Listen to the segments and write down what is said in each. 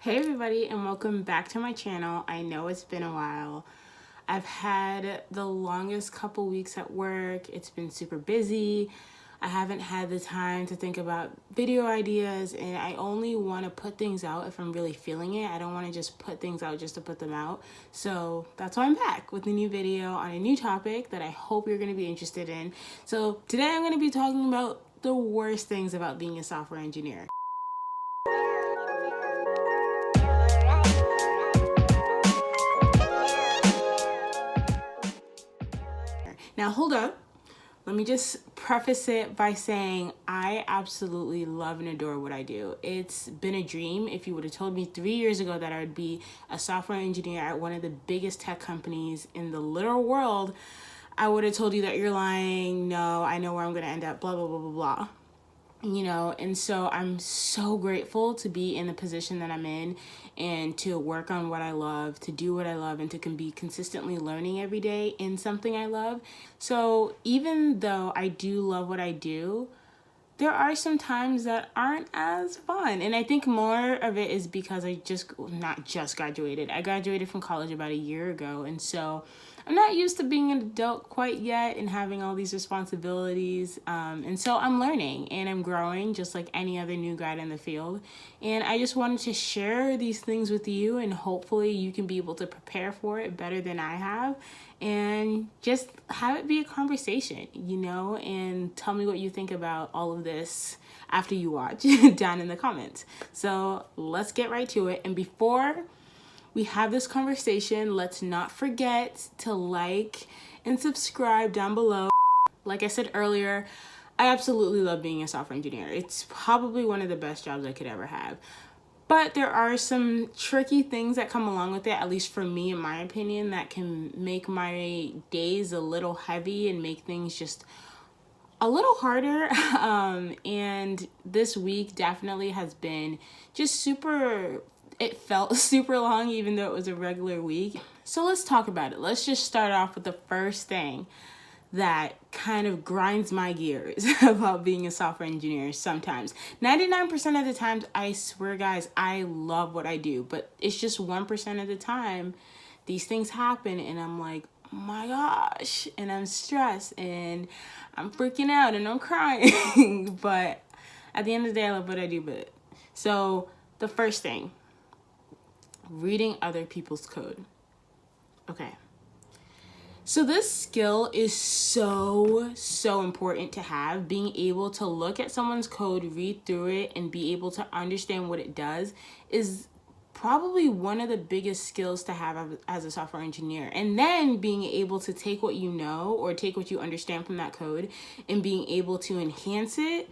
Hey everybody, and welcome back to my channel. I know it's been a while. I've had the longest couple weeks at work. It's been super busy. I haven't had the time to think about video ideas, and I only want to put things out if I'm really feeling it. I don't want to just put things out just to put them out. So that's why I'm back with a new video on a new topic that I hope you're going to be interested in. So today I'm going to be talking about the worst things about being a software engineer. Now hold up. Let me just preface it by saying I absolutely love and adore what I do. It's been a dream. If you would have told me 3 years ago that I would be a software engineer at one of the biggest tech companies in the literal world, I would have told you that you're lying. No, I know where I'm going to end up, blah, blah, blah, blah, blah. And so I'm so grateful to be in the position that I'm in and to work on what I love, to do what I love, and to be consistently learning every day in something I love. So even though I do love what I do, there are some times that aren't as fun. And I think more of it is because not just graduated. I graduated from college about a year ago. And so I'm not used to being an adult quite yet and having all these responsibilities. And so I'm learning and I'm growing just like any other new grad in the field. And I just wanted to share these things with you, and hopefully you can be able to prepare for it better than I have. And just have it be a conversation, and tell me what you think about all of this after you watch down in the comments. So let's get right to it. And before we have this conversation, let's not forget to like and subscribe down below. Like I said earlier, I absolutely love being a software engineer. It's probably one of the best jobs I could ever have. But there are some tricky things that come along with it, at least for me, in my opinion, that can make my days a little heavy and make things just a little harder. And this week definitely has been just it felt super long, even though it was a regular week. So let's talk about it. Let's just start off with the first thing that kind of grinds my gears about being a software engineer sometimes. 99% of the times, I swear, guys, I love what I do, but it's just 1% of the time these things happen and I'm like, oh my gosh, and I'm stressed and I'm freaking out and I'm crying. But at the end of the day, I love what I do. So the first thing, reading other people's code. Okay. So this skill is so important to have. Being able to look at someone's code, read through it, and be able to understand what it does is probably one of the biggest skills to have as a software engineer. And then being able to take what you know or take what you understand from that code and being able to enhance it,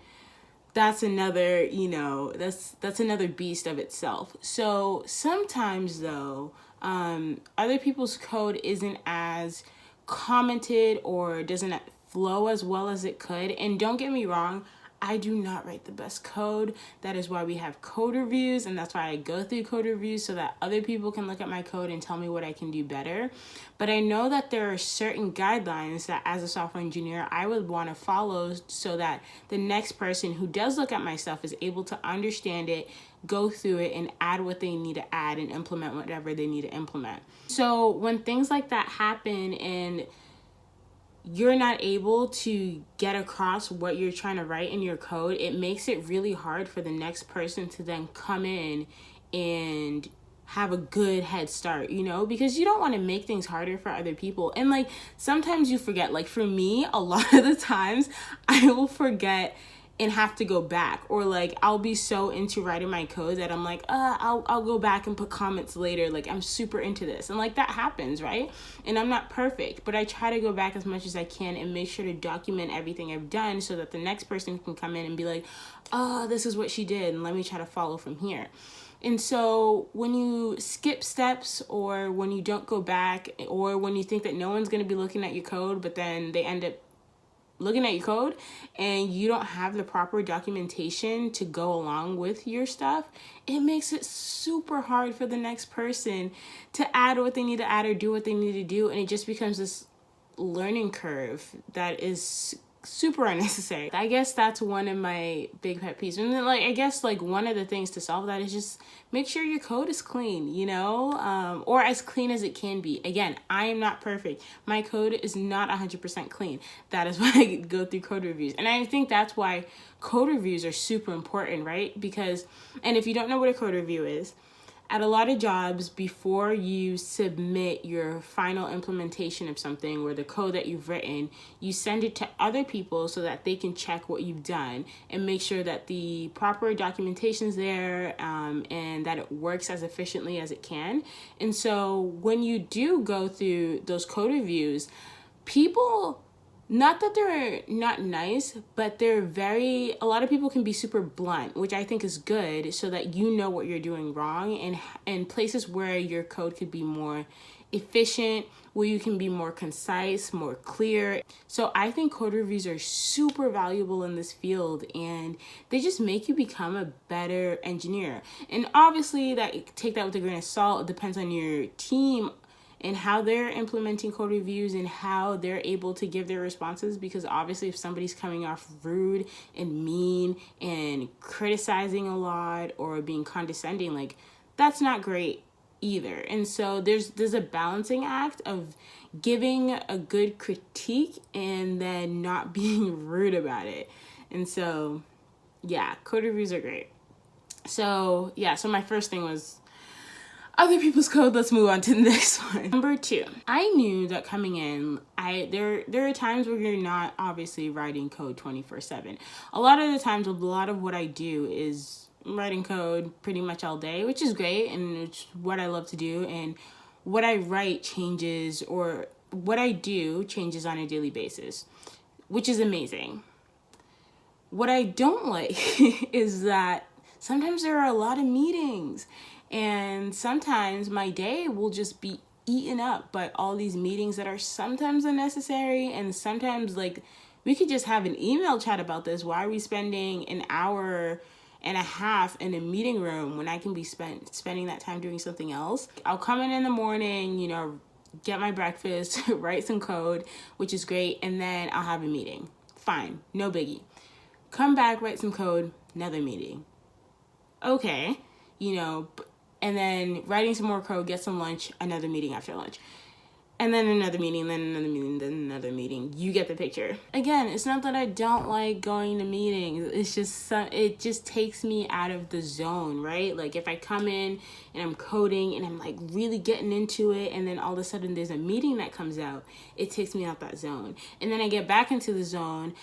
that's another, that's another beast of itself. So sometimes though, other people's code isn't as commented or doesn't flow as well as it could. And don't get me wrong, I do not write the best code. That is why we have code reviews, and that's why I go through code reviews so that other people can look at my code and tell me what I can do better. But I know that there are certain guidelines that as a software engineer I would want to follow so that the next person who does look at my stuff is able to understand it, go through it, and add what they need to add and implement whatever they need to implement. So when things like that happen and you're not able to get across what you're trying to write in your code, it makes it really hard for the next person to then come in and have a good head start, because you don't want to make things harder for other people. And like sometimes you forget, like for me, a lot of the times I will forget and have to go back, or like I'll be so into writing my code that I'm like, I'll go back and put comments later. Like I'm super into this, and like that happens, right? And I'm not perfect, but I try to go back as much as I can and make sure to document everything I've done so that the next person can come in and be like, oh, this is what she did, and let me try to follow from here. And so when you skip steps, or when you don't go back, or when you think that no one's going to be looking at your code, but then they end up looking at your code and you don't have the proper documentation to go along with your stuff, it makes it super hard for the next person to add what they need to add or do what they need to do. And it just becomes this learning curve that is super unnecessary. I guess that's one of my big pet peeves. And then, like, I guess like one of the things to solve that is just make sure your code is clean, you know, or as clean as it can be. Again, I am not perfect. My code is not 100% clean. That is why I go through code reviews. And I think that's why code reviews are super important, right? Because, and if you don't know what a code review is, at a lot of jobs, before you submit your final implementation of something or the code that you've written, you send it to other people so that they can check what you've done and make sure that the proper documentation is there, and that it works as efficiently as it can. And so when you do go through those code reviews, people, not that they're not nice, but a lot of people can be super blunt, which I think is good, so that you know what you're doing wrong, and places where your code could be more efficient, where you can be more concise, more clear. So I think code reviews are super valuable in this field, and they just make you become a better engineer. And obviously take that with a grain of salt. It depends on your team and how they're implementing code reviews and how they're able to give their responses, because obviously if somebody's coming off rude and mean and criticizing a lot or being condescending, like, that's not great either. And so there's a balancing act of giving a good critique and then not being rude about it. And so yeah, code reviews are great. So yeah, so my first thing was other people's code. Let's move on to the next one. Number 2, I knew that coming in, there are times where you're not obviously writing code 24/7. A lot of the times, a lot of what I do is writing code pretty much all day, which is great, and it's what I love to do. And what I write changes, or what I do changes on a daily basis, which is amazing. What I don't like is that sometimes there are a lot of meetings. And sometimes my day will just be eaten up by all these meetings that are sometimes unnecessary, and sometimes, like, we could just have an email chat about this. Why are we spending an hour and a half in a meeting room when I can be spending that time doing something else? I'll come in the morning, you know, get my breakfast, write some code, which is great, and then I'll have a meeting. Fine, no biggie. Come back, write some code, another meeting. Okay, you know, and then writing some more code, get some lunch, another meeting after lunch. And then another meeting, then another meeting, then another meeting. You get the picture. Again, it's not that I don't like going to meetings. It's just, it just takes me out of the zone, right? Like, if I come in and I'm coding and I'm like really getting into it, and then all of a sudden there's a meeting that comes out, it takes me out that zone. And then I get back into the zone,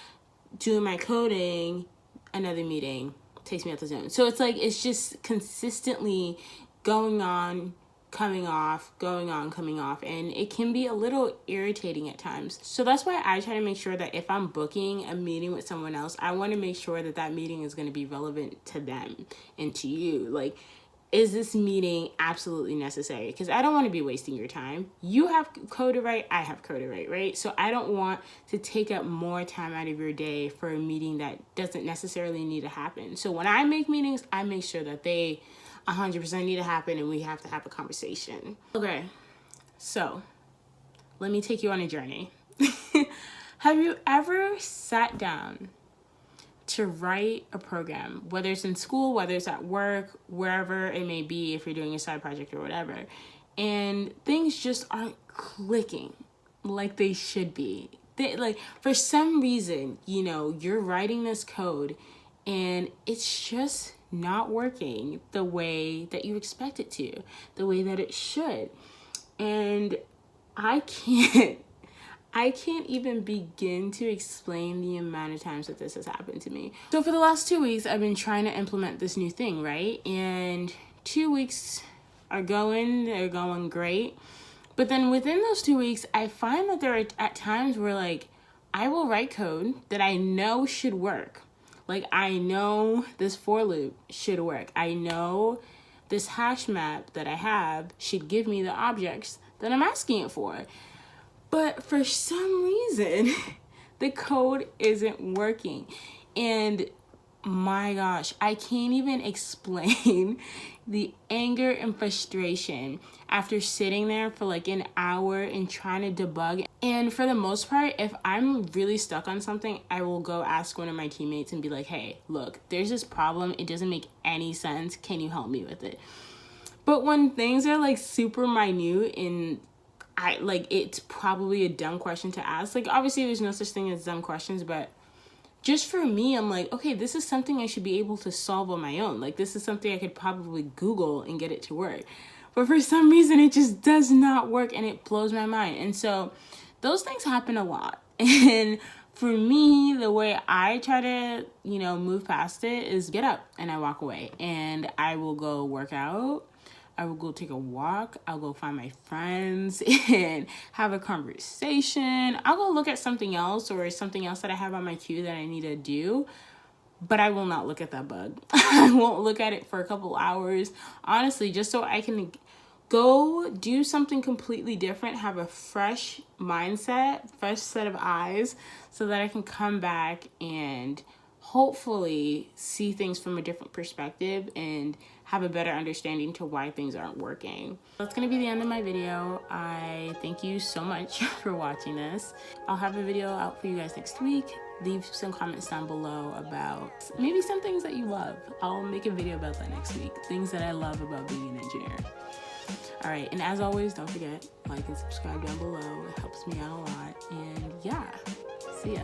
doing my coding, another meeting takes me out the zone. So it's like, it's just consistently going on, coming off, going on, coming off, and it can be a little irritating at times. So that's why I try to make sure that if I'm booking a meeting with someone else, I want to make sure that that meeting is going to be relevant to them and to you. Like, is this meeting absolutely necessary? Because I don't want to be wasting your time. You have code to write, I have code to write, right? So I don't want to take up more time out of your day for a meeting that doesn't necessarily need to happen. So when I make meetings, I make sure that they 100% need to happen, and we have to have a conversation. Okay, so let me take you on a journey. Have you ever sat down to write a program, whether it's in school, whether it's at work, wherever it may be, if you're doing a side project or whatever, and things just aren't clicking like they should be? Like, for some reason, you know, you're writing this code and it's just not working the way that you expect it to, the way that it should. And I can't even begin to explain the amount of times that this has happened to me. So for the last 2 weeks, I've been trying to implement this new thing, right? And 2 weeks they're going great. But then within those 2 weeks, I find that there are at times where, like, I will write code that I know should work. Like, I know this for loop should work. I know this hash map that I have should give me the objects that I'm asking it for. But for some reason, the code isn't working. And my gosh, I can't even explain the anger and frustration after sitting there for like an hour and trying to debug. And for the most part, if I'm really stuck on something, I will go ask one of my teammates and be like, hey, look, there's this problem. It doesn't make any sense. Can you help me with it? But when things are like super minute and it's probably a dumb question to ask. Like, obviously there's no such thing as dumb questions, but just for me, I'm like, okay, this is something I should be able to solve on my own. Like, this is something I could probably Google and get it to work. But for some reason, it just does not work, and it blows my mind. And so those things happen a lot. And for me, the way I try to, move past it is get up and I walk away. And I will go work out. I will go take a walk. I'll go find my friends and have a conversation. I'll go look at something else or something else that I have on my queue that I need to do. But I will not look at that bug. I won't look at it for a couple hours. Honestly, just so I can go do something completely different, have a fresh mindset, fresh set of eyes, so that I can come back and hopefully see things from a different perspective and have a better understanding to why things aren't working. That's gonna be the end of my video. I thank you so much for watching this. I'll have a video out for you guys next week. Leave some comments down below about maybe some things that you love. I'll make a video about that next week. Things that I love about being an engineer. All right, and as always, don't forget, like and subscribe down below. It helps me out a lot. And yeah, see ya.